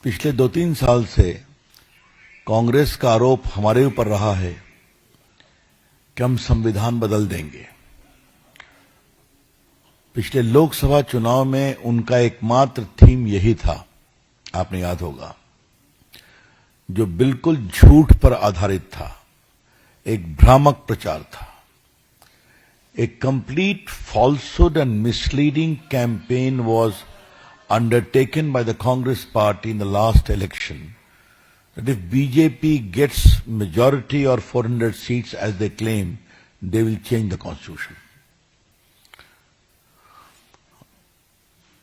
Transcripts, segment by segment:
पिछले 2-3 साल से कांग्रेस का आरोप हमारे ऊपर रहा है कि हम संविधान बदल देंगे। पिछले लोकसभा चुनाव में उनका एकमात्र थीम यही था, आपने याद होगा, जो बिल्कुल झूठ पर आधारित था, एक भ्रामक प्रचार था। A complete falsehood and misleading campaign was undertaken by the Congress party in the last election, that if BJP gets majority or 400 seats as they claim, they will change the constitution.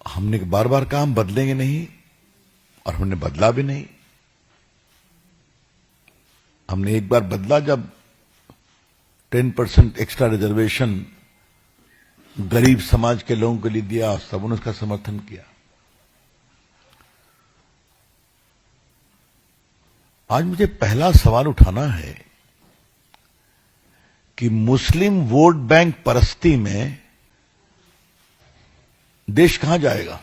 हमने बार बार कहा हम बदलेंगे नहीं और हमने बदला भी नहीं। हमने एक बार बदला जब 10% एक्स्ट्रा रिजर्वेशन गरीब समाज के लोगों के लिए दिया, सबने उसका समर्थन किया। आज मुझे पहला सवाल उठाना है कि मुस्लिम वोट बैंक परस्ती में देश कहां जाएगा?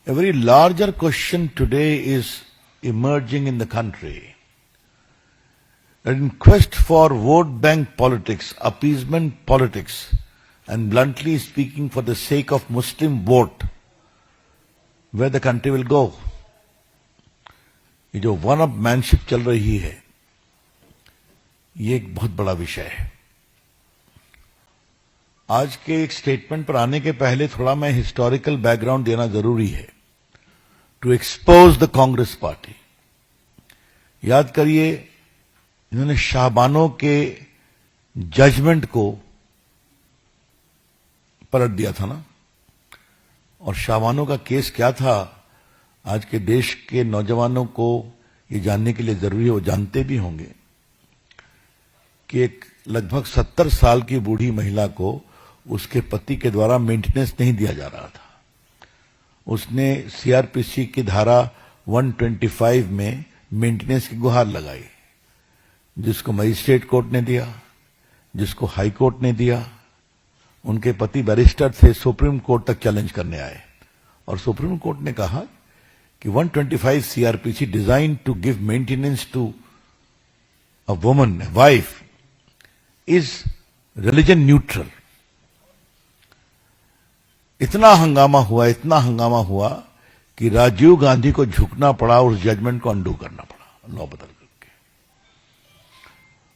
A very larger question today is emerging in the country. That in quest for vote bank politics, appeasement politics, and bluntly speaking for the sake of Muslim vote, where the country will go. ये जो one up manship चल रही है, ये एक बहुत बड़ा विषय है। आज के एक स्टेटमेंट पर आने के पहले थोड़ा मैं हिस्टोरिकल बैकग्राउंड देना जरूरी है, to expose the Congress party. याद करिए, इन्होंने शाहबानों के जजमेंट को पलट दिया था ना, और शाहबानों का केस क्या था, आज के देश के नौजवानों को ये जानने के लिए जरूरी है, वो जानते भी होंगे कि एक लगभग 70 साल की बूढ़ी महिला को उसके पति के द्वारा मेंटेनेंस नहीं दिया जा रहा था। उसने सीआरपीसी की धारा 125 में मेंटेनेंस की गुहार लगाई, जिसको मजिस्ट्रेट कोर्ट ने दिया, जिसको हाई कोर्ट ने दिया। उनके पति बैरिस्टर थे, सुप्रीम कोर्ट तक चैलेंज करने आए, और सुप्रीम कोर्ट ने कहा कि 125 CrPC design to give maintenance to a woman, wife, is religion neutral. इतना हंगामा हुआ कि राजीव गांधी को झुकना पड़ा, उस जजमेंट को अंडू करना पड़ा, लॉ बदल करके।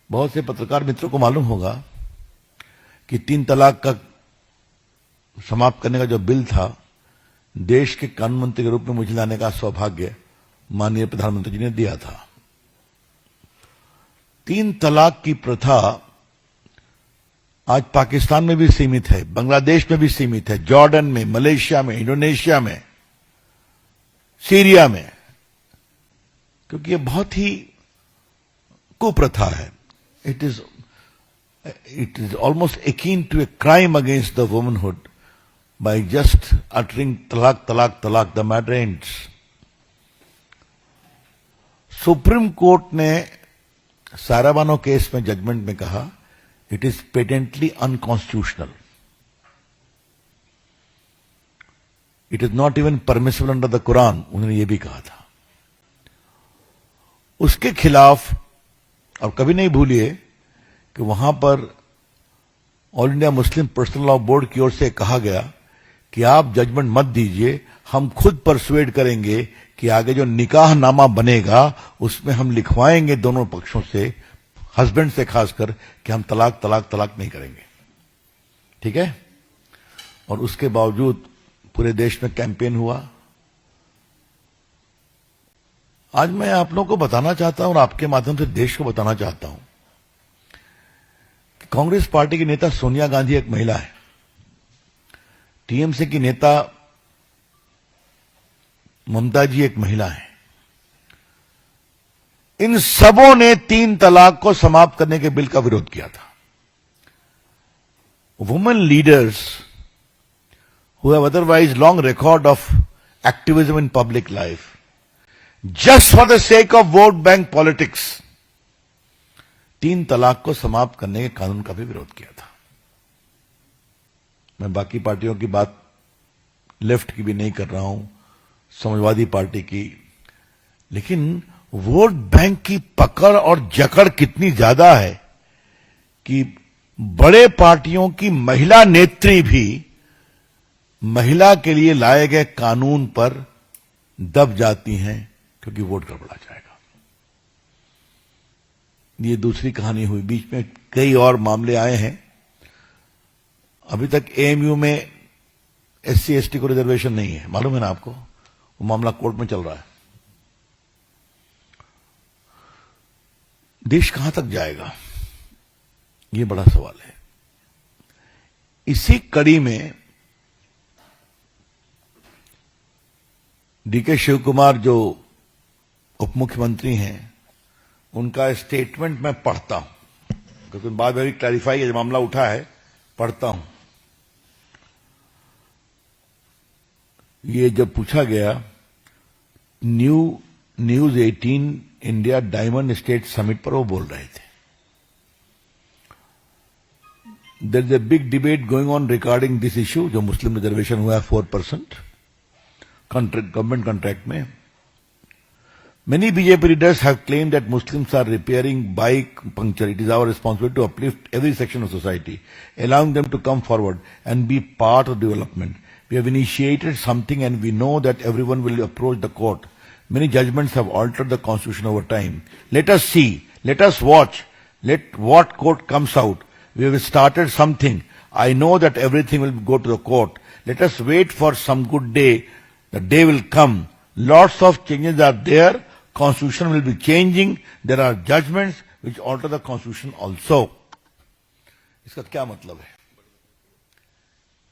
बहुत से पत्रकार मित्रों को मालूम होगा कि 3 तलाक का समाप्त करने का जो बिल था, देश के कानून मंत्री के रूप में मुझे लाने का सौभाग्य माननीय प्रधानमंत्री जी ने दिया था। 3 तलाक की प्रथा आज पाकिस्तान में भी सीमित है, बांग्लादेश में भी सीमित है, जॉर्डन में, मलेशिया में, इंडोनेशिया में, सीरिया में, क्योंकि ये बहुत ही कुप्रथा है। It is almost akin to a crime against the womanhood by just uttering talak, talak, talak, the matter ends. Supreme court ने साराबानो केस में जजमेंट में कहा, it is patently unconstitutional, it is not even permissible under the Quran, उन्होंने ये भी कहा था। उसके खिलाफ, और कभी नहीं भूलिए कि वहां पर all India Muslim personal law board की ओर से कहा गया कि आप जजमेंट मत दीजिए, हम खुद परसुएड करेंगे कि आगे जो निकाह नामा बनेगा उसमें हम लिखवाएंगे दोनों पक्षों से, हस्बैंड से खासकर, कि हम तलाक तलाक तलाक नहीं करेंगे। ठीक है? और उसके बावजूद पूरे देश में कैंपेन हुआ। आज मैं आप लोगों को बताना चाहता हूं, और आपके माध्यम से देश को बताना चाहता हूं, कि कांग्रेस पार्टी की नेता सोनिया गांधी एक महिला है, टीएमसी की नेता ममता जी एक महिला है। इन सबों ने 3 तलाक को समाप्त करने के बिल का विरोध किया था। Women leaders who have otherwise long record of activism in public life, just for the sake of vote bank politics, 3 तलाक को समाप्त करने के कानून का भी विरोध किया था। मैं बाकी पार्टियों की बात, लेफ्ट की भी नहीं कर रहा हूं, समाजवादी पार्टी की, लेकिन वोट बैंक की पकड़ और जकड़ कितनी ज्यादा है कि बड़े पार्टियों की महिला नेत्री भी महिला के लिए लाए गए कानून पर दब जाती हैं क्योंकि वोट गड़बड़ा जाएगा। ये दूसरी कहानी हुई। बीच में कई और मामले आए हैं। अभी तक एएमयू में एससी एसटी को रिजर्वेशन नहीं है, मालूम है ना आपको? वो मामला कोर्ट में चल रहा है। देश कहां तक जाएगा, ये बड़ा सवाल है। इसी कड़ी में डीके शिव कुमार जो उप मुख्यमंत्री हैं, उनका स्टेटमेंट मैं पढ़ता हूं क्योंकि बात वेरी क्लैरिफाई है, मामला उठा है, पढ़ता हूं। ये जब पूछा गया news 18 India diamond state summit पर, वो बोल रहे थे there is a big debate going on regarding this issue, जो मुस्लिम रिजर्वेशन हुआ है 4% गवर्नमेंट कॉन्ट्रैक्ट में। Many BJP leaders have claimed that Muslims are repairing bike puncture. It is our responsibility to uplift every section of society, allowing them to come forward and be part of development. We have initiated something and we know that everyone will approach the court. Many judgments have altered the constitution over time. Let us see, let us watch, let what court comes out. We have started something. I know that everything will go to the court. Let us wait for some good day. The day will come. Lots of changes are there. Constitution will be changing. There are judgments which alter the constitution also. इसका क्या मतलब है?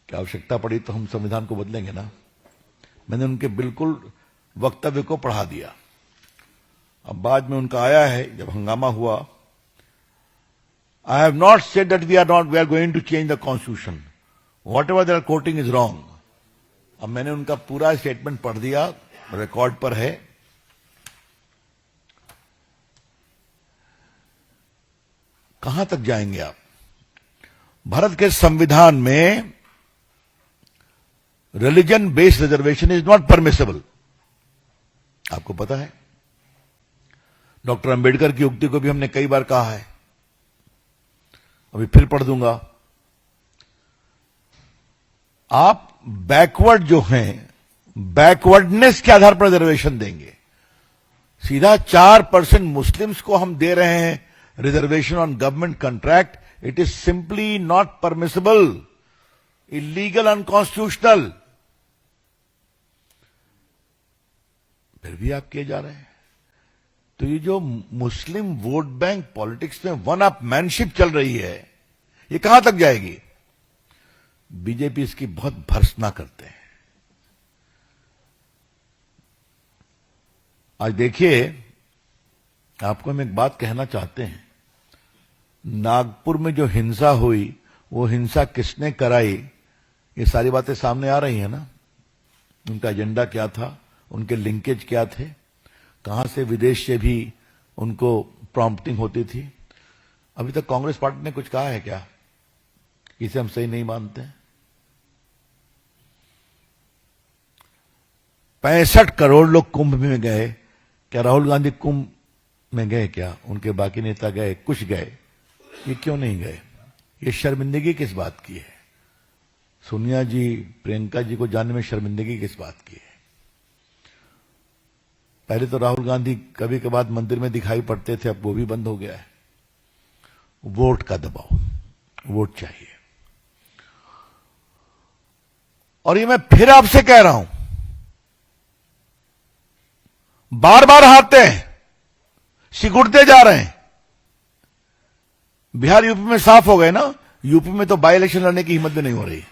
क्या आवश्यकता पड़ी तो हम संविधान को बदलेंगे ना? मैंने उनके बिल्कुल वक्तव्य को पढ़ा दिया। अब बाद में उनका आया है, जब हंगामा हुआ, I have not said that we are going to change the constitution. Whatever they are quoting is wrong. अब मैंने उनका पूरा स्टेटमेंट पढ़ दिया, रिकॉर्ड पर है। कहां तक जाएंगे आप? भारत के संविधान में religion based reservation is not permissible, आपको पता है। डॉक्टर अंबेडकर की उक्ति को भी हमने कई बार कहा है, अभी फिर पढ़ दूंगा। आप बैकवर्ड जो हैं, बैकवर्डनेस के आधार पर रिजर्वेशन देंगे। सीधा 4% मुस्लिम्स को हम दे रहे हैं reservation on government contract. It is simply not permissible, illegal, unconstitutional. फिर भी आप किए जा रहे हैं। तो ये जो मुस्लिम वोट बैंक पॉलिटिक्स में वन अप मैनशिप चल रही है, ये कहां तक जाएगी? बीजेपी इसकी बहुत भर्त्सना करते हैं। आज देखिए, आपको हम एक बात कहना चाहते हैं। नागपुर में जो हिंसा हुई, वो हिंसा किसने कराई, ये सारी बातें सामने आ रही हैं ना। उनका एजेंडा क्या था, उनके लिंकेज क्या थे, कहां से विदेश से भी उनको प्रॉम्प्टिंग होती थी। अभी तक कांग्रेस पार्टी ने कुछ कहा है क्या? इसे हम सही नहीं मानते। 65 करोड़ लोग कुंभ में गए, क्या राहुल गांधी कुंभ में गए? क्या उनके बाकी नेता गए? कुछ गए, ये क्यों नहीं गए? ये शर्मिंदगी किस बात की है? सोनिया जी, प्रियंका जी को जानने में शर्मिंदगी किस बात की है? पहले तो राहुल गांधी कभी कभार मंदिर में दिखाई पड़ते थे, अब वो भी बंद हो गया है। वोट का दबाव, वोट चाहिए। और ये मैं फिर आपसे कह रहा हूं, बार बार हारते हैं, सिकुड़ते जा रहे हैं। बिहार यूपी में साफ हो गए ना। यूपी में तो बाई इलेक्शन लड़ने की हिम्मत भी नहीं हो रही।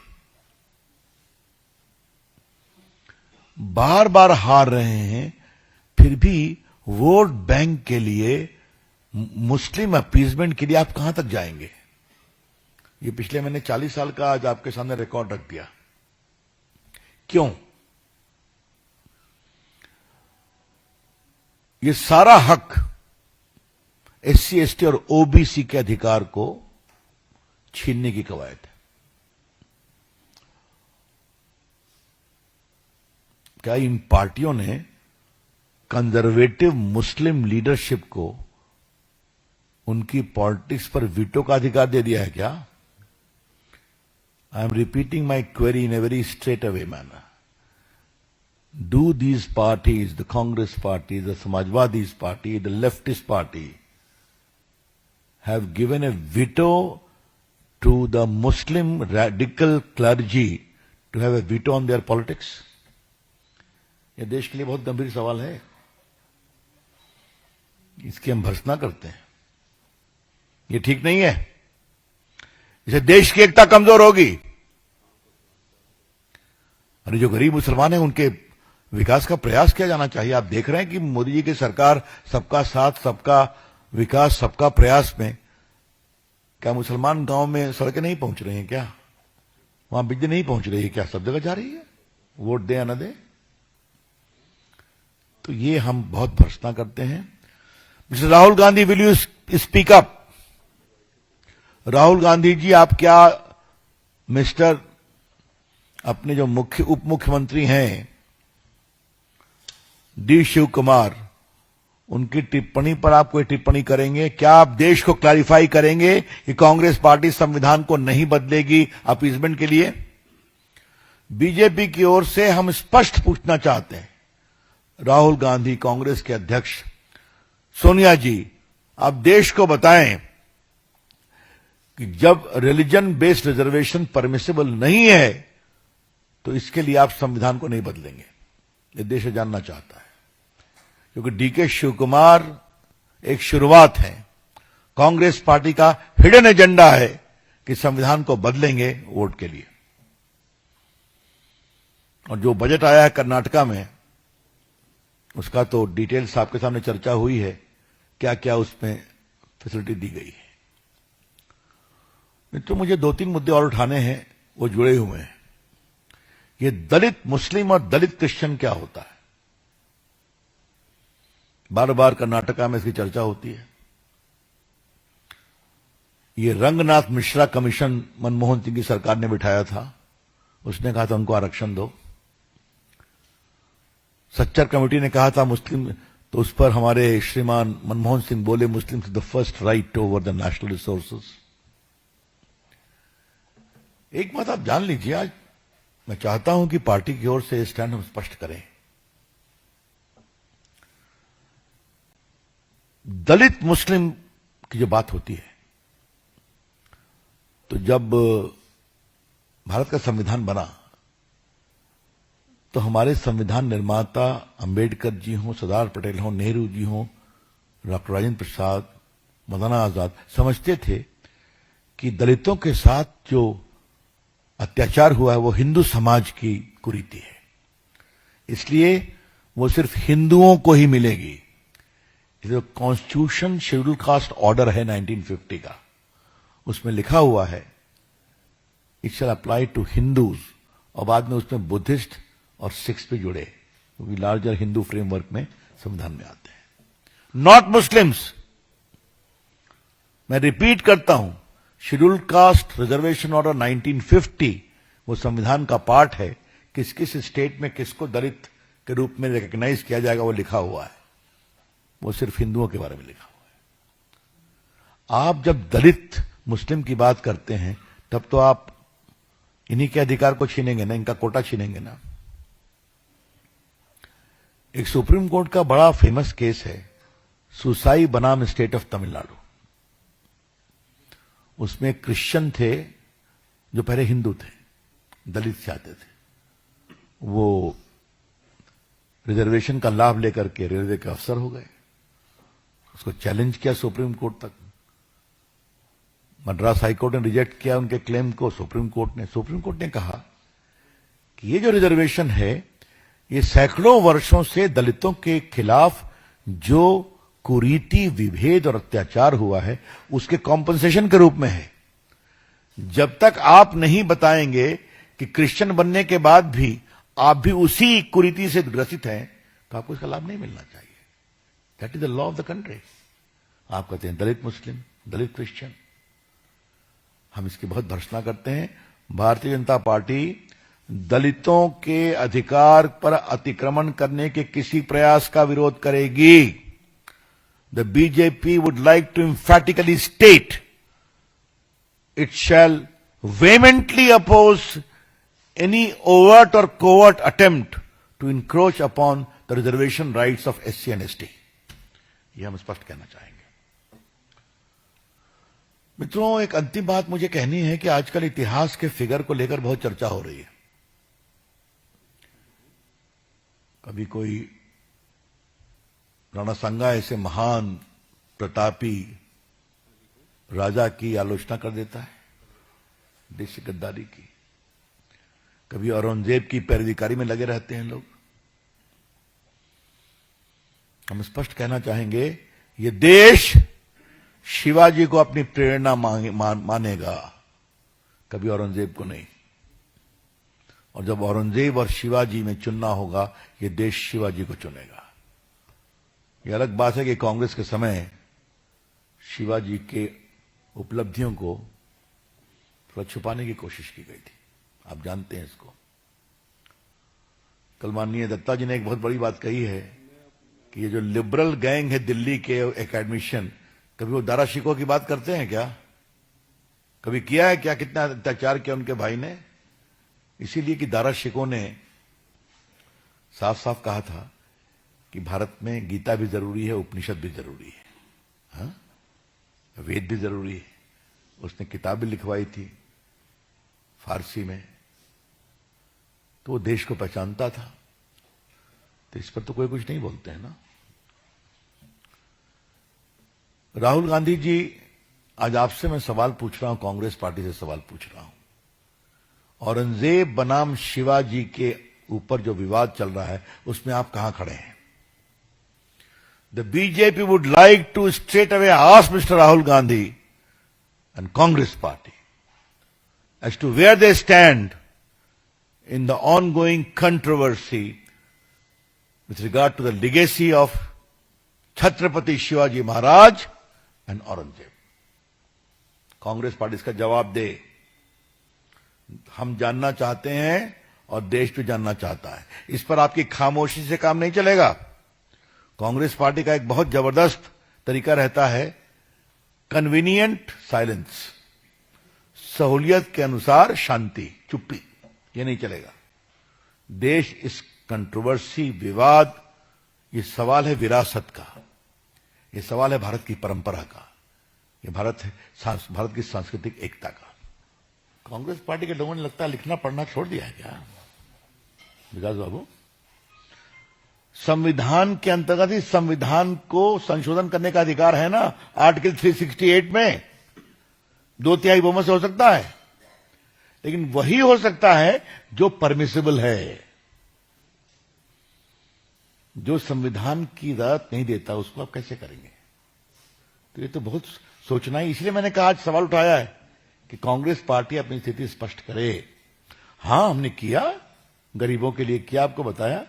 बार बार हार रहे हैं, फिर भी वोट बैंक के लिए, मुस्लिम अपीजमेंट के लिए आप कहां तक जाएंगे? ये पिछले मैंने 40 साल का आज आपके सामने रिकॉर्ड रख दिया। क्यों? ये सारा हक एससी एसटी और ओबीसी के अधिकार को छीनने की कवायद है। क्या इन पार्टियों ने कंजर्वेटिव मुस्लिम लीडरशिप को उनकी पॉलिटिक्स पर वीटो का अधिकार दे दिया है क्या? I am repeating my query in a very straight away manner. Do these parties, the Congress party, the Samajwadi's party, the leftist party, have given a veto to the Muslim radical clergy to have a veto on their politics? ये देश के लिए बहुत गंभीर सवाल है. इसकी हम भर्त्सना करते हैं. ये ठीक नहीं है. इससे देश की एकता कमजोर होगी. अरे जो गरीब मुसलमान हैं उनके विकास का प्रयास किया जाना चाहिए. आप देख रहे हैं कि मोदी जी की सरकार सबका साथ, सबका विकास, सबका प्रयास में क्या मुसलमान गांव में सड़कें नहीं पहुंच रही हैं क्या? वहां बिजली नहीं पहुंच रही है क्या? सब जगह जा रही है. वोट दे या न दे. तो ये हम बहुत भर्त्सना करते हैं. Mister Rahul Gandhi, will you speak up? Rahul Gandhi ji, आप क्या मिस्टर अपने जो उप मुख्यमंत्री हैं डी शिव कुमार, उनकी टिप्पणी पर आप कोई टिप्पणी करेंगे क्या? आप देश को क्लैरिफाई करेंगे कि कांग्रेस पार्टी संविधान को नहीं बदलेगी अपीसमेंट के लिए? बीजेपी की ओर से हम स्पष्ट पूछना चाहते हैं. राहुल गांधी, कांग्रेस के अध्यक्ष, सोनिया जी, आप देश को बताएं कि जब रिलीजन बेस्ड रिजर्वेशन परमिसिबल नहीं है तो इसके लिए आप संविधान को नहीं बदलेंगे. ये देश जानना चाहता है. क्योंकि डीके शिव कुमार एक शुरुआत है. कांग्रेस पार्टी का हिडन एजेंडा है कि संविधान को बदलेंगे वोट के लिए. और जो बजट आया है कर्नाटका में, उसका तो डिटेल्स आपके सामने चर्चा हुई है. क्या क्या उसमें फैसिलिटी दी गई है. तो मुझे 2-3 मुद्दे और उठाने हैं, वो जुड़े हुए हैं. ये दलित मुस्लिम और दलित क्रिश्चियन क्या होता है? बार बार कर्नाटका में इसकी चर्चा होती है. ये रंगनाथ मिश्रा कमीशन मनमोहन सिंह की सरकार ने बिठाया था. उसने कहा था उनको आरक्षण दो. सच्चर कमेटी ने कहा था मुस्लिम, तो उस पर हमारे श्रीमान मनमोहन सिंह बोले Muslim the first right over the national resources. एक बात आप जान लीजिए, आज मैं चाहता हूं कि पार्टी की ओर से स्टैंड हम स्पष्ट करें. दलित मुस्लिम की जो बात होती है, तो जब भारत का संविधान बना तो हमारे संविधान निर्माता अंबेडकर जी हों, सरदार पटेल हों, नेहरू जी हों, डॉक्टर राजेंद्र प्रसाद, मौलाना आजाद समझते थे कि दलितों के साथ जो अत्याचार हुआ है वो हिंदू समाज की कुरीति है. इसलिए वो सिर्फ हिंदुओं को ही मिलेगी. जो कॉन्स्टिट्यूशन शेड्यूल कास्ट ऑर्डर है 1950 का, उसमें लिखा हुआ है it shall apply to Hindus, और बाद में उसमें बुद्धिस्ट और सिख्स भी जुड़े, क्योंकि लार्जर हिंदू फ्रेमवर्क में संविधान में आते हैं. Not Muslims. मैं रिपीट करता हूं, शेड्यूल कास्ट रिजर्वेशन ऑर्डर 1950 वो संविधान का पार्ट है. किस किस स्टेट में किसको दलित के रूप में रिकॉग्नाइज किया जाएगा वो लिखा हुआ है. वो सिर्फ हिंदुओं के बारे में लिखा हुआ है. आप जब दलित मुस्लिम की बात करते हैं तब तो आप इन्हीं के अधिकार को छीनेंगे ना, इनका कोटा छीनेंगे ना. एक सुप्रीम कोर्ट का बड़ा फेमस केस है सुसाई बनाम स्टेट ऑफ तमिलनाडु. उसमें क्रिश्चियन थे जो पहले हिंदू थे, दलित से आते थे. वो रिजर्वेशन का लाभ लेकर के रेलवे के अफसर हो गए. उसको चैलेंज किया सुप्रीम कोर्ट तक. मद्रास हाईकोर्ट ने रिजेक्ट किया उनके क्लेम को. सुप्रीम कोर्ट ने कहा कि ये जो रिजर्वेशन है ये सैकड़ों वर्षों से दलितों के खिलाफ जो कुरीति, विभेद और अत्याचार हुआ है उसके कॉम्पनसेशन के रूप में है. जब तक आप नहीं बताएंगे कि क्रिश्चियन बनने के बाद भी आप भी उसी कुरीति से ग्रसित हैं तो आपको इसका लाभ नहीं मिलना चाहिए. That is the law of the country. आप कहते हैं दलित मुस्लिम, दलित क्रिश्चियन. हम इसकी बहुत भर्त्सना करते हैं. भारतीय जनता पार्टी दलितों के अधिकार पर अतिक्रमण करने के किसी प्रयास का विरोध करेगी। The BJP would like to emphatically state it shall vehemently oppose any overt or covert attempt to encroach upon the reservation rights of SC and ST. यह हम स्पष्ट कहना चाहेंगे। मित्रों, एक अंतिम बात मुझे कहनी है कि आजकल इतिहास के फिगर को लेकर बहुत चर्चा हो रही है। कभी कोई राणा सांगा ऐसे महान प्रतापी राजा की आलोचना कर देता है, देश की गद्दारी की। कभी औरंगजेब की पैरवीकारी में लगे रहते हैं लोग। हम स्पष्ट कहना चाहेंगे, ये देश शिवाजी को अपनी प्रेरणा मानेगा, कभी औरंगजेब को नहीं। और जब औरंगजेब और शिवाजी में चुनना होगा, ये देश शिवाजी को चुनेगा। ये अलग बात है कि कांग्रेस के समय शिवाजी के उपलब्धियों को थोड़ा छुपाने की कोशिश की गई थी, आप जानते हैं इसको। कल माननीय दत्ता जी ने एक बहुत बड़ी बात कही है कि ये जो लिबरल गैंग है दिल्ली के एकेडमिशियन, कभी वो दारा शिकोह की बात करते हैं क्या? कभी किया है क्या? कितना अत्याचार किया उनके भाई ने? इसीलिए कि दारा शिकोह ने साफ साफ कहा था कि भारत में गीता भी जरूरी है, उपनिषद भी जरूरी है, हाँ? वेद भी जरूरी है। उसने किताब भी लिखवाई थी फारसी में, तो वो देश को पहचानता था। तो इस पर तो कोई कुछ नहीं बोलते हैं ना। राहुल गांधी जी, आज आपसे मैं सवाल पूछ रहा हूं, कांग्रेस पार्टी से सवाल पूछ रहा हूं। औरंगजेब बनाम शिवाजी के ऊपर जो विवाद चल रहा है, उसमें आप कहां खड़े हैं? The BJP would like to straight away ask mister Rahul Gandhi and Congress party as to where they stand in the ongoing controversy with regard to the legacy of Chhatrapati Shivaji Maharaj and Aurangzeb. Congress party इसका जवाब दे। हम जानना चाहते हैं और देश भी जानना चाहता है। इस पर आपकी खामोशी से काम नहीं चलेगा। कांग्रेस पार्टी का एक बहुत जबरदस्त तरीका रहता है, कन्वीनियंट साइलेंस, सहूलियत के अनुसार शांति, चुप्पी। ये नहीं चलेगा। देश इस कंट्रोवर्सी, विवाद, ये सवाल है विरासत का, ये सवाल है भारत की परंपरा का, ये भारत की सांस्कृतिक एकता का। कांग्रेस पार्टी के लोगों ने लगता है लिखना पढ़ना छोड़ दिया है क्या विकास बाबू? संविधान के अंतर्गत ही संविधान को संशोधन करने का अधिकार है ना, आर्टिकल 368 में 2/3 बहुमत से हो सकता है, लेकिन वही हो सकता है जो परमिसिबल है। जो संविधान की इजाजत नहीं देता उसको आप कैसे करेंगे? तो ये तो बहुत सोचना ही। इसलिए मैंने कहा, आज सवाल उठाया है कि कांग्रेस पार्टी अपनी स्थिति स्पष्ट करे। हां, हमने किया, गरीबों के लिए किया, आपको बताया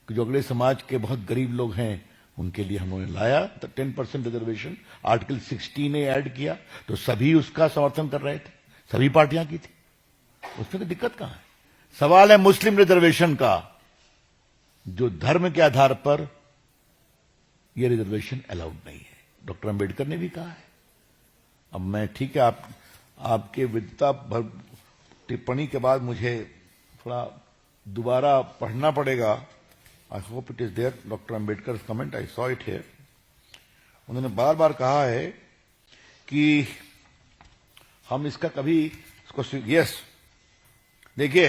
कि जो अगले समाज के बहुत गरीब लोग हैं उनके लिए हमने लाया 10% रिजर्वेशन, आर्टिकल 16 ने ऐड किया, तो सभी उसका समर्थन कर रहे थे, सभी पार्टियां की थी, उसमें तो दिक्कत कहां है? सवाल है मुस्लिम रिजर्वेशन का, जो धर्म के आधार पर यह रिजर्वेशन अलाउड नहीं है। डॉक्टर अंबेडकर ने भी कहा है। अब मैं, ठीक है, आपके विद्वता भर टिप्पणी के बाद मुझे थोड़ा दोबारा पढ़ना पड़ेगा। I hope it is there, Dr. Ambedkar's comment, I saw it here. उन्होंने बार बार कहा है कि हम इसका कभी इसको, यस, देखिए,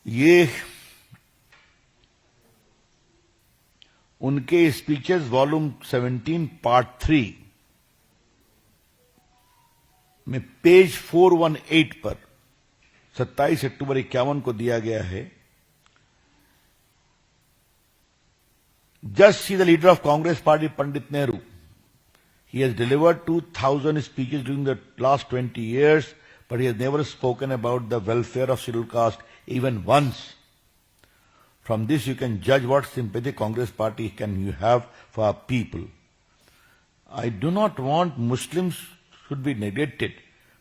ये उनके स्पीचेस वॉल्यूम 17 पार्ट 3 में पेज 418 पर 27 अक्टूबर 51 को दिया गया है। Just see the leader of Congress party, Pandit Nehru. He has delivered 2,000 speeches during the last 20 years, but he has never spoken about the welfare of scheduled caste even once. From this you can judge what sympathy Congress party can you have for our people. I do not want Muslims should be neglected,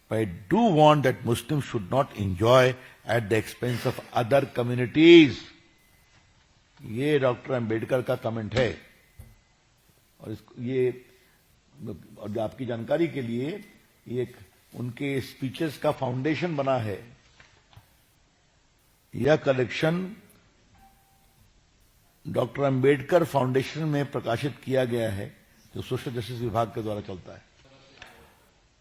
But I do want that Muslims should not enjoy at the expense of other communities. ये doctor Ambedkar का comment है और ये और आपकी जानकारी के लिए ये एक उनके स्पीचेस का फाउंडेशन बना है। यह कलेक्शन डॉक्टर अंबेडकर फाउंडेशन में प्रकाशित किया गया है जो सोशल जस्टिस विभाग के द्वारा चलता है।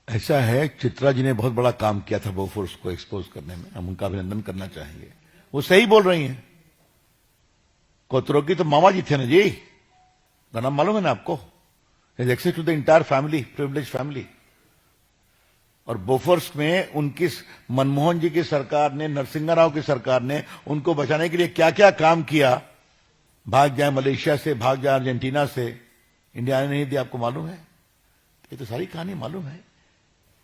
ऐसा है, चित्रा जी ने बहुत बड़ा काम किया था बोफोर्स को एक्सपोज करने में, हम उनका अभिनंदन करना चाहेंगे। वो सही बोल रही हैं। कोतरोकी तो मामा जी थे ना जी, का नाम मालूम है ना आपको? Access to the entire family, privilege family. और बोफोर्स में उनकी मनमोहन जी की सरकार ने, नरसिंह राव की सरकार ने उनको बचाने के लिए क्या क्या काम किया। भाग जाए मलेशिया से, भाग जाए अर्जेंटीना से, इंडिया ने नहीं दिया, आपको मालूम है? ये तो सारी कहानी मालूम है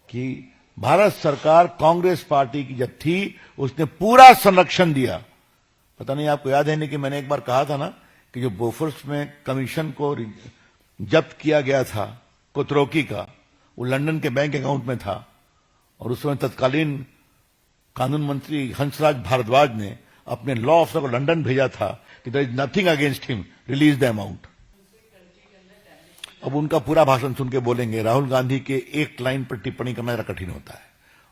कि भारत सरकार कांग्रेस पार्टी की जब थी उसने पूरा संरक्षण दिया। पता नहीं आपको याद है नहीं कि मैंने एक बार कहा था ना कि जो बोफोर्स में कमीशन को जब्त किया गया था कोतरोकी का, वो लंदन के बैंक अकाउंट में था और उस समय तत्कालीन कानून मंत्री हंसराज भारद्वाज ने अपने लॉ ऑफिसर को लंदन भेजा था कि there is nothing against him, release the amount. अब उनका पूरा भाषण सुन के बोलेंगे राहुल गांधी के एक लाइन पर टिप्पणी करना जरा कठिन होता है।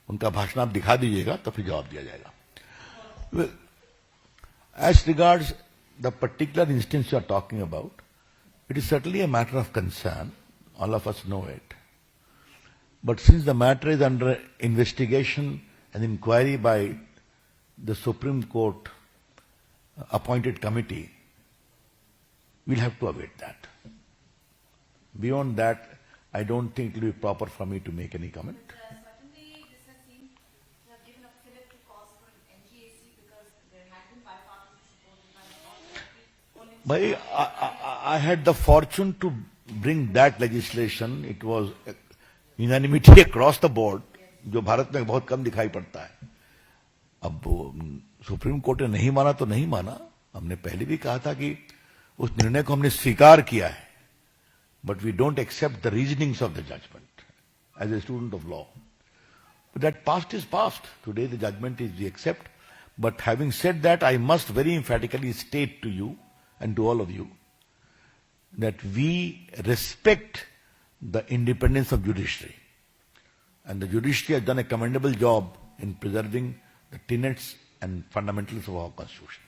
उनका भाषण आप दिखा दीजिएगा तो फिर जवाब दिया जाएगा। As regards the particular instance you are talking about, it is certainly a matter of concern. All of us know it. But since the matter is under investigation and inquiry by the Supreme Court appointed committee, we'll have to await that. Beyond that, I don't think it will be proper for me to make any comment. Certainly, this has seemed to have given a fillip to cause for an NGAC because there had been bipartisan support in I had the fortune to bring that legislation. It was unanimity across the board, जो भारत में बहुत कम दिखाई पड़ता है। अब supreme court ने नहीं माना तो नहीं माना। हमने पहले भी कहा था कि उस निर्णय को हमने स्वीकार किया है, but we don't accept the reasonings of the judgment as a student of law. But that past is past. Today the judgment is we accept. But having said that, I must very emphatically state to you and to all of you that we respect the independence of judiciary. And the judiciary has done a commendable job in preserving the tenets and fundamentals of our constitution.